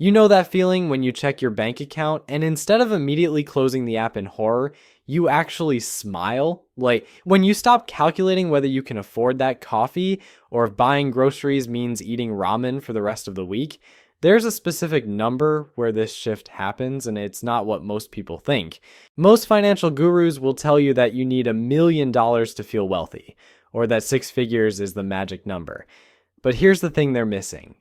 You know that feeling when you check your bank account and instead of immediately closing the app in horror, you actually smile? Like when you stop calculating whether you can afford that coffee or if buying groceries means eating ramen for the rest of the week. There's a specific number where this shift happens, and it's not what most people think. Most financial gurus will tell you that you need $1 million to feel wealthy, or that six figures is the magic number. But here's the thing they're missing.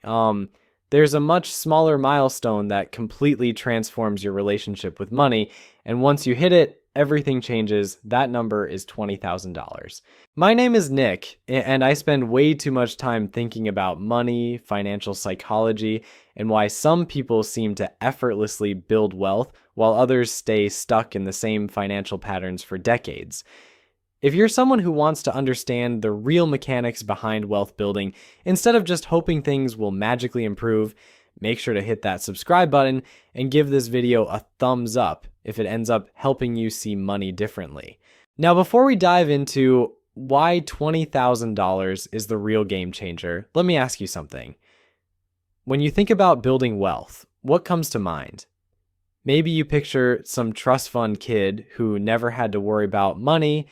There's a much smaller milestone that completely transforms your relationship with money, and once you hit it, everything changes. That number is $20,000. My name is Nick, and I spend way too much time thinking about money, financial psychology, and why some people seem to effortlessly build wealth while others stay stuck in the same financial patterns for decades. If you're someone who wants to understand the real mechanics behind wealth building, instead of just hoping things will magically improve, make sure to hit that subscribe button and give this video a thumbs up if it ends up helping you see money differently. Now, before we dive into why $20,000 is the real game changer, let me ask you something. When you think about building wealth, what comes to mind? Maybe you picture some trust fund kid who never had to worry about money.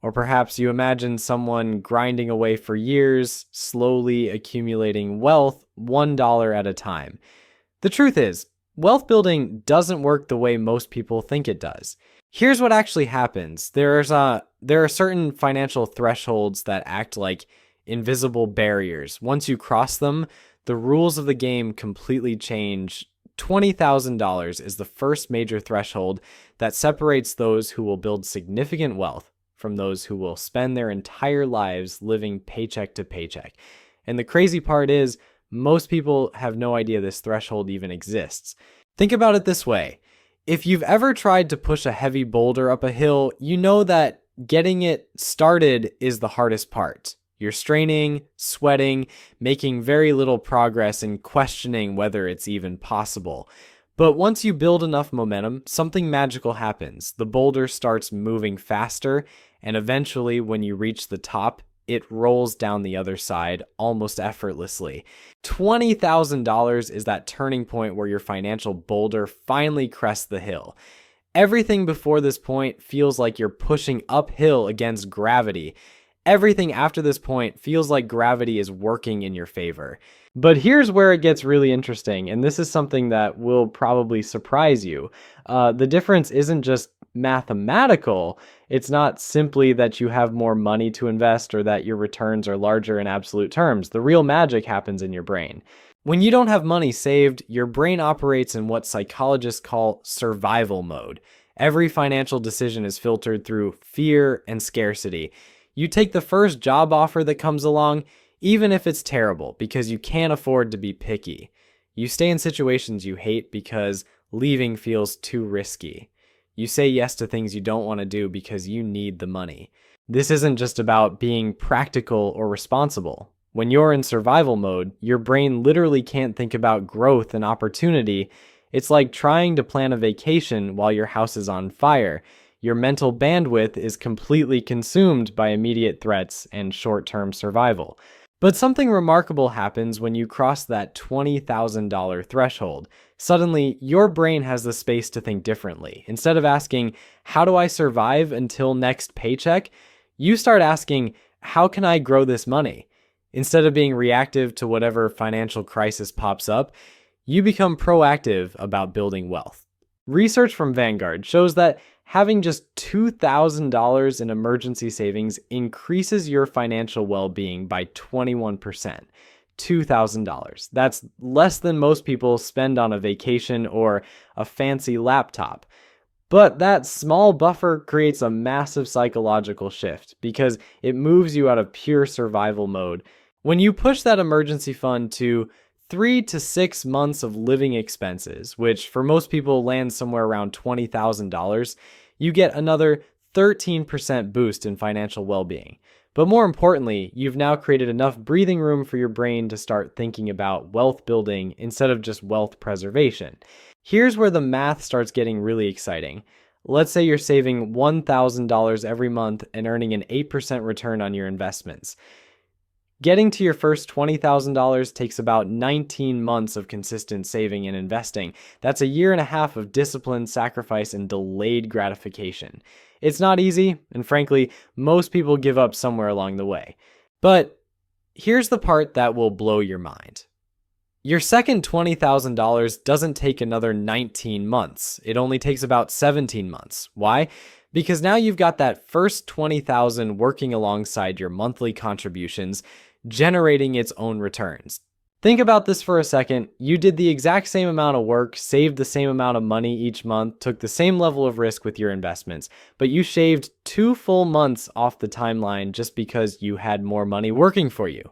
Or perhaps you imagine someone grinding away for years, slowly accumulating wealth $1 at a time. The truth is, wealth building doesn't work the way most people think it does. Here's what actually happens. There are certain financial thresholds that act like invisible barriers. Once you cross them, the rules of the game completely change. $20,000 is the first major threshold that separates those who will build significant wealth from those who will spend their entire lives living paycheck to paycheck. And the crazy part is, most people have no idea this threshold even exists. Think about it this way. If you've ever tried to push a heavy boulder up a hill, you know that getting it started is the hardest part. You're straining, sweating, making very little progress, and questioning whether it's even possible. But once you build enough momentum, something magical happens. The boulder starts moving faster, and eventually, when you reach the top, it rolls down the other side almost effortlessly. $20,000 is that turning point where your financial boulder finally crests the hill. Everything before this point feels like you're pushing uphill against gravity. Everything after this point feels like gravity is working in your favor. But here's where it gets really interesting, and this is something that will probably surprise you. The difference isn't just mathematical. It's not simply that you have more money to invest or that your returns are larger in absolute terms. The real magic happens in your brain. When you don't have money saved, your brain operates in what psychologists call survival mode. Every financial decision is filtered through fear and scarcity. You take the first job offer that comes along, even if it's terrible, because you can't afford to be picky. You stay in situations you hate because leaving feels too risky. You say yes to things you don't want to do because you need the money. This isn't just about being practical or responsible. When you're in survival mode, your brain literally can't think about growth and opportunity. It's like trying to plan a vacation while your house is on fire. Your mental bandwidth is completely consumed by immediate threats and short-term survival. But something remarkable happens when you cross that $20,000 threshold. Suddenly, your brain has the space to think differently. Instead of asking, how do I survive until next paycheck? You start asking, how can I grow this money? Instead of being reactive to whatever financial crisis pops up, you become proactive about building wealth. Research from Vanguard shows that having just $2,000 in emergency savings increases your financial well-being by 21%. $2,000. That's less than most people spend on a vacation or a fancy laptop. But that small buffer creates a massive psychological shift because it moves you out of pure survival mode. When you push that emergency fund to 3 to 6 months of living expenses, which for most people lands somewhere around $20,000, you get another 13% boost in financial well-being. But more importantly, you've now created enough breathing room for your brain to start thinking about wealth building instead of just wealth preservation. Here's where the math starts getting really exciting. Let's say you're saving $1,000 every month and earning an 8% return on your investments. Getting to your first $20,000 takes about 19 months of consistent saving and investing. That's a year and a half of discipline, sacrifice, and delayed gratification. It's not easy, and frankly, most people give up somewhere along the way. But here's the part that will blow your mind. Your second $20,000 doesn't take another 19 months. It only takes about 17 months. Why? Because now you've got that first $20,000 working alongside your monthly contributions, generating its own returns. Think about this for a second. You did the exact same amount of work, saved the same amount of money each month, took the same level of risk with your investments, but you shaved 2 full months off the timeline just because you had more money working for you.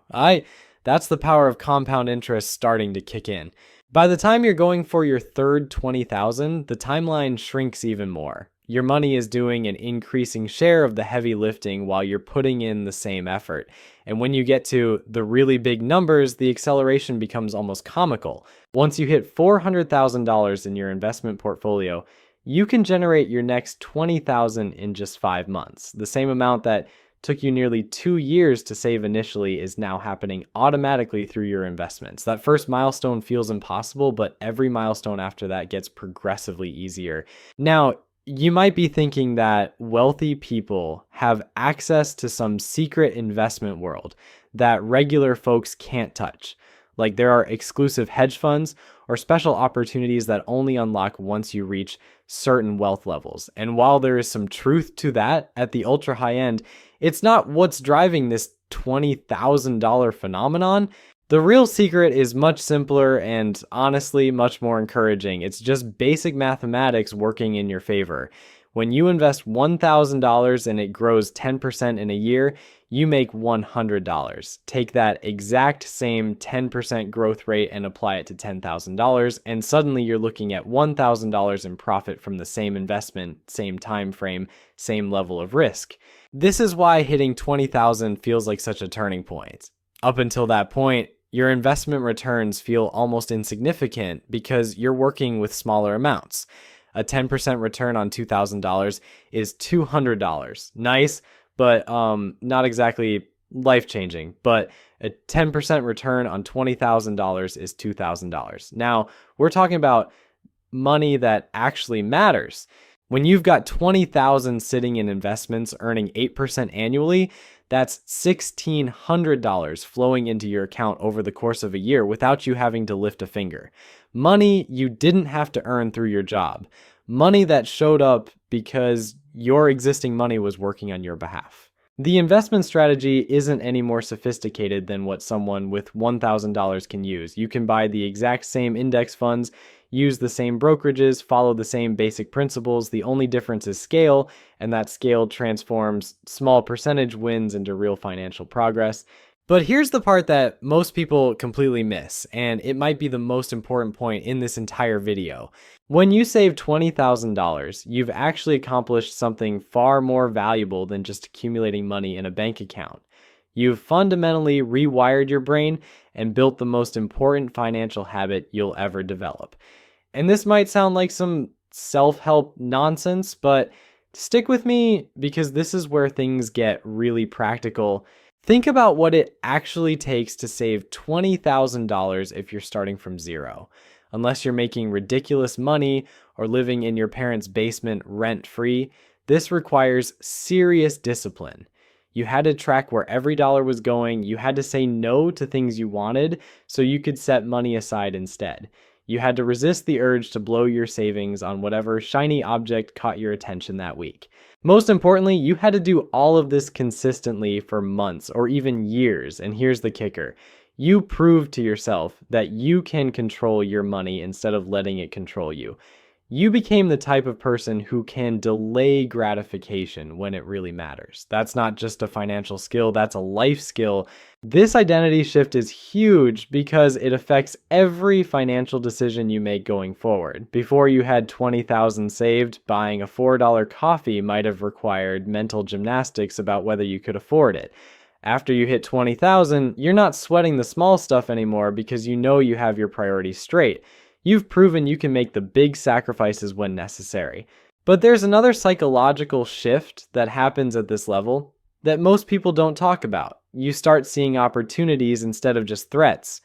That's the power of compound interest starting to kick in. By the time you're going for your third $20,000, the timeline shrinks even more. Your money is doing an increasing share of the heavy lifting while you're putting in the same effort. And when you get to the really big numbers, the acceleration becomes almost comical. Once you hit $400,000 in your investment portfolio, you can generate your next $20,000 in just 5 months. The same amount that took you nearly 2 years to save initially is now happening automatically through your investments. That first milestone feels impossible, but every milestone after that gets progressively easier. Now, you might be thinking that wealthy people have access to some secret investment world that regular folks can't touch. Like there are exclusive hedge funds or special opportunities that only unlock once you reach certain wealth levels. And while there is some truth to that at the ultra high end, it's not what's driving this $20,000 phenomenon. The real secret is much simpler and honestly much more encouraging. It's just basic mathematics working in your favor. When you invest $1,000 and it grows 10% in a year, you make $100. Take that exact same 10% growth rate and apply it to $10,000, and suddenly you're looking at $1,000 in profit from the same investment, same time frame, same level of risk. This is why hitting $20,000 feels like such a turning point. Up until that point, your investment returns feel almost insignificant because you're working with smaller amounts. A 10% return on $2,000 is $200. Nice, but not exactly life-changing. But a 10% return on $20,000 is $2,000. Now, we're talking about money that actually matters. When you've got $20,000 sitting in investments earning 8% annually, that's $1,600 flowing into your account over the course of a year without you having to lift a finger. Money you didn't have to earn through your job. Money that showed up because your existing money was working on your behalf. The investment strategy isn't any more sophisticated than what someone with $1,000 can use. You can buy the exact same index funds, use the same brokerages, follow the same basic principles. The only difference is scale, and that scale transforms small percentage wins into real financial progress. But here's the part that most people completely miss, and it might be the most important point in this entire video. When you save $20,000, you've actually accomplished something far more valuable than just accumulating money in a bank account. You've fundamentally rewired your brain and built the most important financial habit you'll ever develop. And this might sound like some self-help nonsense, but stick with me because this is where things get really practical. Think about what it actually takes to save $20,000 if you're starting from zero. Unless you're making ridiculous money or living in your parents' basement rent-free, this requires serious discipline. You had to track where every dollar was going. You had to say no to things you wanted so you could set money aside instead. You had to resist the urge to blow your savings on whatever shiny object caught your attention that week. Most importantly, you had to do all of this consistently for months or even years. And here's the kicker. You proved to yourself that you can control your money instead of letting it control you. You became the type of person who can delay gratification when it really matters. That's not just a financial skill, that's a life skill. This identity shift is huge because it affects every financial decision you make going forward. Before you had $20,000 saved, buying a $4 coffee might have required mental gymnastics about whether you could afford it. After you hit $20,000, you're not sweating the small stuff anymore because you know you have your priorities straight. You've proven you can make the big sacrifices when necessary. But there's another psychological shift that happens at this level. that most people don't talk about. You start seeing opportunities instead of just threats.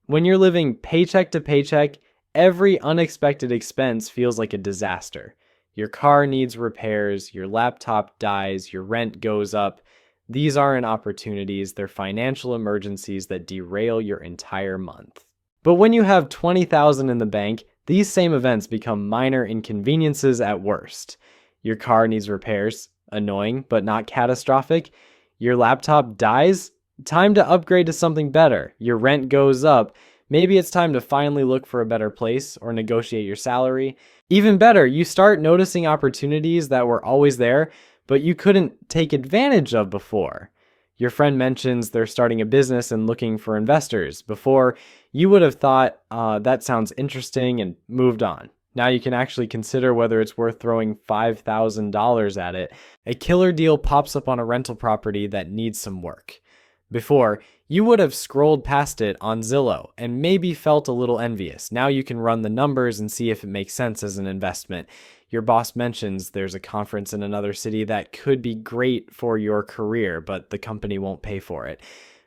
When you're living paycheck to paycheck, every unexpected expense feels like a disaster. Your car needs repairs, your laptop dies, your rent goes up. These aren't opportunities, they're financial emergencies that derail your entire month. But when you have 20,000 in the bank, these same events become minor inconveniences at worst. Your car needs repairs, annoying but not catastrophic. Your laptop dies, time to upgrade to something better. Your rent goes up, maybe it's time to finally look for a better place or negotiate your salary. Even better, you start noticing opportunities that were always there, but you couldn't take advantage of before. Your friend mentions they're starting a business and looking for investors. Before, you would have thought, that sounds interesting, and moved on. Now you can actually consider whether it's worth throwing $5,000 at it. A killer deal pops up on a rental property that needs some work. Before, you would have scrolled past it on Zillow and maybe felt a little envious. Now you can run the numbers and see if it makes sense as an investment. Your boss mentions there's a conference in another city that could be great for your career, but the company won't pay for it.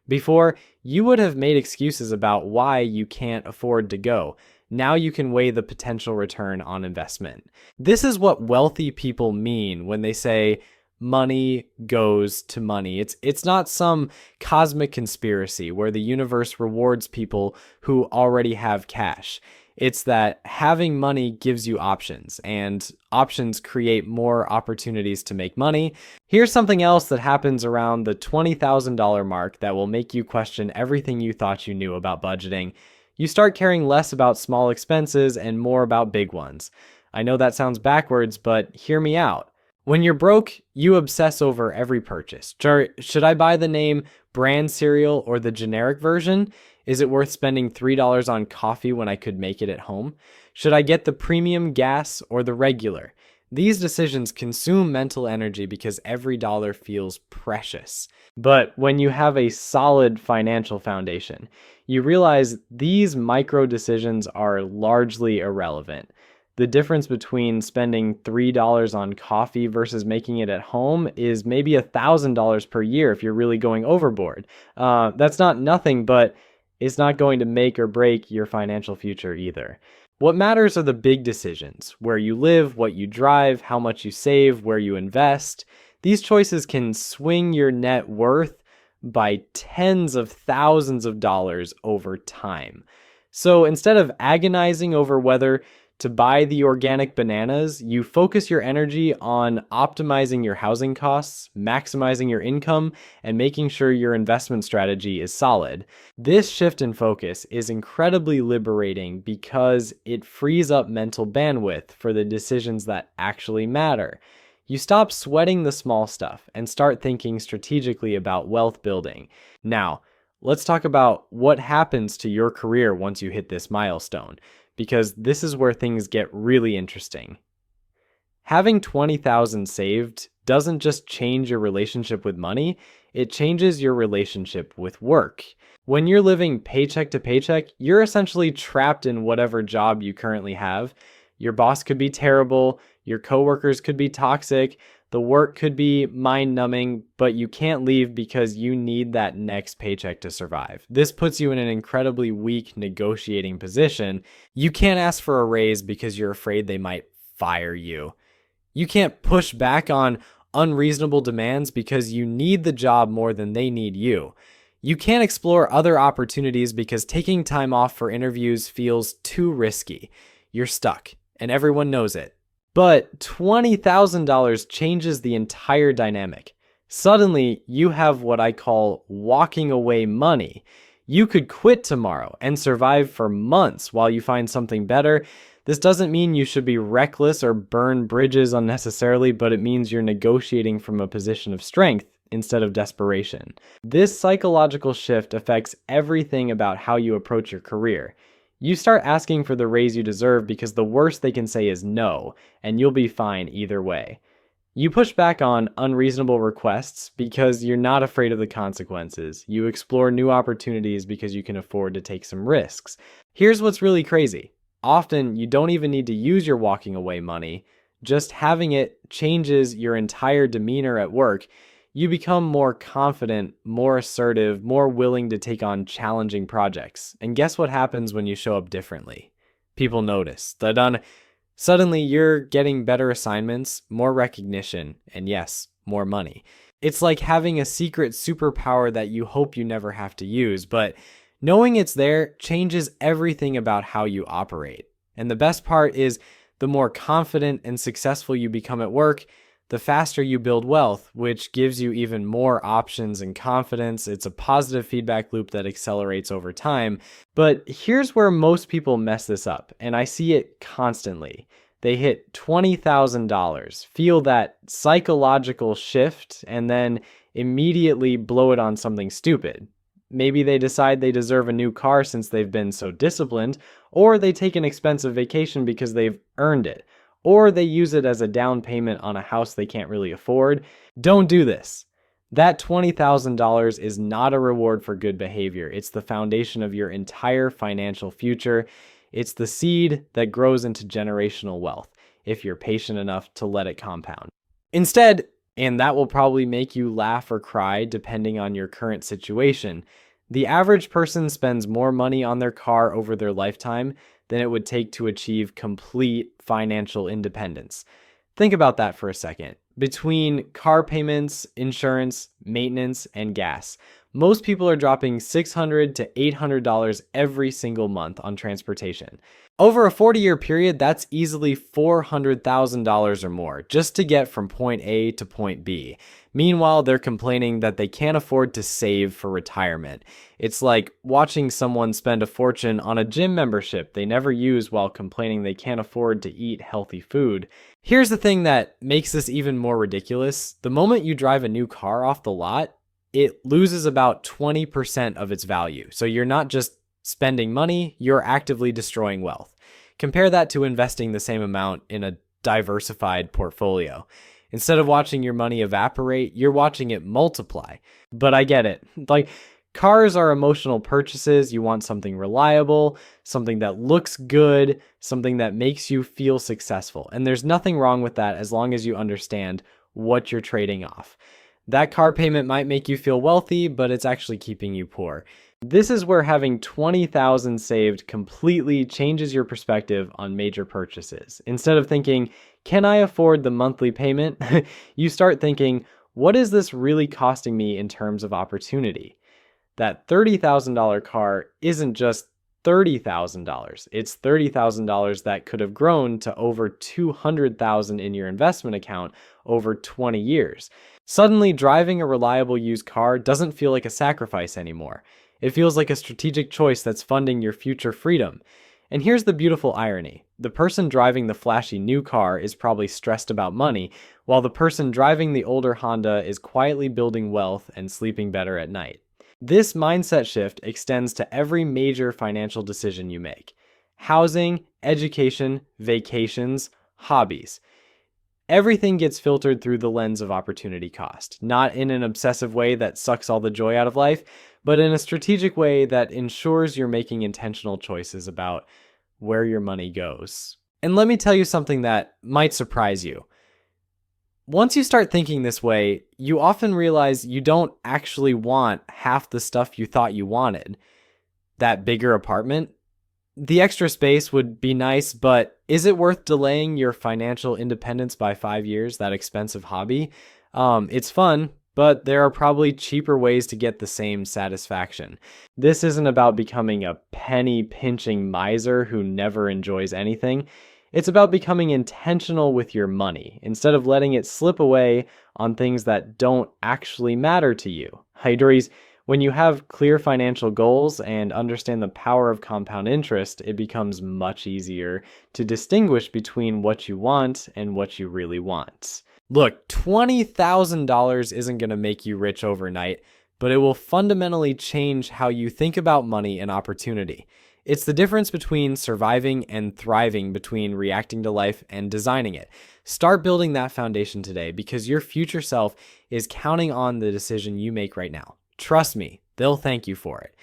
Before, you would have made excuses about why you can't afford to go. Now you can weigh the potential return on investment. This is what wealthy people mean when they say, money goes to money. It's not some cosmic conspiracy where the universe rewards people who already have cash. It's that having money gives you options, and options create more opportunities to make money. Here's something else that happens around the $20,000 mark that will make you question everything you thought you knew about budgeting. You start caring less about small expenses and more about big ones. I know that sounds backwards, but hear me out. When you're broke, you obsess over every purchase. Should I buy the name brand cereal or the generic version? Is it worth spending $3 on coffee when I could make it at home? Should I get the premium gas or the regular? These decisions consume mental energy because every dollar feels precious. But when you have a solid financial foundation, you realize these micro decisions are largely irrelevant. The difference between spending $3 on coffee versus making it at home is maybe $1,000 per year if you're really going overboard. That's not nothing, but it's not going to make or break your financial future either. What matters are the big decisions: where you live, what you drive, how much you save, where you invest. These choices can swing your net worth by tens of thousands of dollars over time. So instead of agonizing over whether to buy the organic bananas, you focus your energy on optimizing your housing costs, maximizing your income, and making sure your investment strategy is solid. This shift in focus is incredibly liberating because it frees up mental bandwidth for the decisions that actually matter. You stop sweating the small stuff and start thinking strategically about wealth building. Now, let's talk about what happens to your career once you hit this milestone, because this is where things get really interesting. Having $20,000 saved doesn't just change your relationship with money, it changes your relationship with work. When you're living paycheck to paycheck, you're essentially trapped in whatever job you currently have. Your boss could be terrible, your coworkers could be toxic, the work could be mind-numbing, but you can't leave because you need that next paycheck to survive. This puts you in an incredibly weak negotiating position. You can't ask for a raise because you're afraid they might fire you. You can't push back on unreasonable demands because you need the job more than they need you. You can't explore other opportunities because taking time off for interviews feels too risky. You're stuck, and everyone knows it. But $20,000 changes the entire dynamic. Suddenly, you have what I call walking away money. You could quit tomorrow and survive for months while you find something better. This doesn't mean you should be reckless or burn bridges unnecessarily, but it means you're negotiating from a position of strength instead of desperation. This psychological shift affects everything about how you approach your career. You start asking for the raise you deserve because the worst they can say is no, and you'll be fine either way. You push back on unreasonable requests because you're not afraid of the consequences. You explore new opportunities because you can afford to take some risks. Here's what's really crazy. Often, you don't even need to use your walking away money. Just having it changes your entire demeanor at work. you become more confident, more assertive, more willing to take on challenging projects. And guess what happens when you show up differently? People notice. Suddenly you're getting better assignments, more recognition, and yes, more money. It's like having a secret superpower that you hope you never have to use, but knowing it's there changes everything about how you operate. And the best part is, the more confident and successful you become at work, the faster you build wealth, which gives you even more options and confidence. It's a positive feedback loop that accelerates over time. But here's where most people mess this up, and I see it constantly. They hit $20,000, feel that psychological shift, and then immediately blow it on something stupid. Maybe they decide they deserve a new car since they've been so disciplined, or they take an expensive vacation because they've earned it, or they use it as a down payment on a house they can't really afford. Don't do this. That $20,000 is not a reward for good behavior. It's the foundation of your entire financial future. It's the seed that grows into generational wealth if you're patient enough to let it compound. Instead, and that will probably make you laugh or cry depending on your current situation, the average person spends more money on their car over their lifetime than it would take to achieve complete financial independence. Think about that for a second. Between car payments, insurance, maintenance, and gas, most people are dropping $600 to $800 every single month on transportation. Over a 40-year period, that's easily $400,000 or more just to get from point A to point B. Meanwhile, they're complaining that they can't afford to save for retirement. It's like watching someone spend a fortune on a gym membership they never use while complaining they can't afford to eat healthy food. Here's the thing that makes this even more ridiculous. The moment you drive a new car off the lot, it loses about 20% of its value. So you're not just spending money, you're actively destroying wealth. Compare that to investing the same amount in a diversified portfolio. Instead of watching your money evaporate, you're watching it multiply. But I get it. Like, cars are emotional purchases. You want something reliable, something that looks good, something that makes you feel successful. And there's nothing wrong with that as long as you understand what you're trading off. That car payment might make you feel wealthy, but it's actually keeping you poor. This is where having $20,000 saved completely changes your perspective on major purchases. Instead of thinking, can I afford the monthly payment? You start thinking, what is this really costing me in terms of opportunity? That $30,000 car isn't just $30,000. It's $30,000 that could have grown to over $200,000 in your investment account over 20 years. Suddenly, driving a reliable used car doesn't feel like a sacrifice anymore. It feels like a strategic choice that's funding your future freedom. And here's the beautiful irony. The person driving the flashy new car is probably stressed about money, while the person driving the older Honda is quietly building wealth and sleeping better at night. This mindset shift extends to every major financial decision you make. Housing, education, vacations, hobbies. Everything gets filtered through the lens of opportunity cost, not in an obsessive way that sucks all the joy out of life, but in a strategic way that ensures you're making intentional choices about where your money goes. And let me tell you something that might surprise you. Once you start thinking this way, you often realize you don't actually want half the stuff you thought you wanted. That bigger apartment, the extra space would be nice, but is it worth delaying your financial independence by 5 years, that expensive hobby? It's fun, but there are probably cheaper ways to get the same satisfaction. This isn't about becoming a penny-pinching miser who never enjoys anything. It's about becoming intentional with your money instead of letting it slip away on things that don't actually matter to you. Idris, when you have clear financial goals and understand the power of compound interest, it becomes much easier to distinguish between what you want and what you really want. Look, $20,000 isn't going to make you rich overnight, but it will fundamentally change how you think about money and opportunity. It's the difference between surviving and thriving, between reacting to life and designing it. Start building that foundation today because your future self is counting on the decision you make right now. Trust me, they'll thank you for it.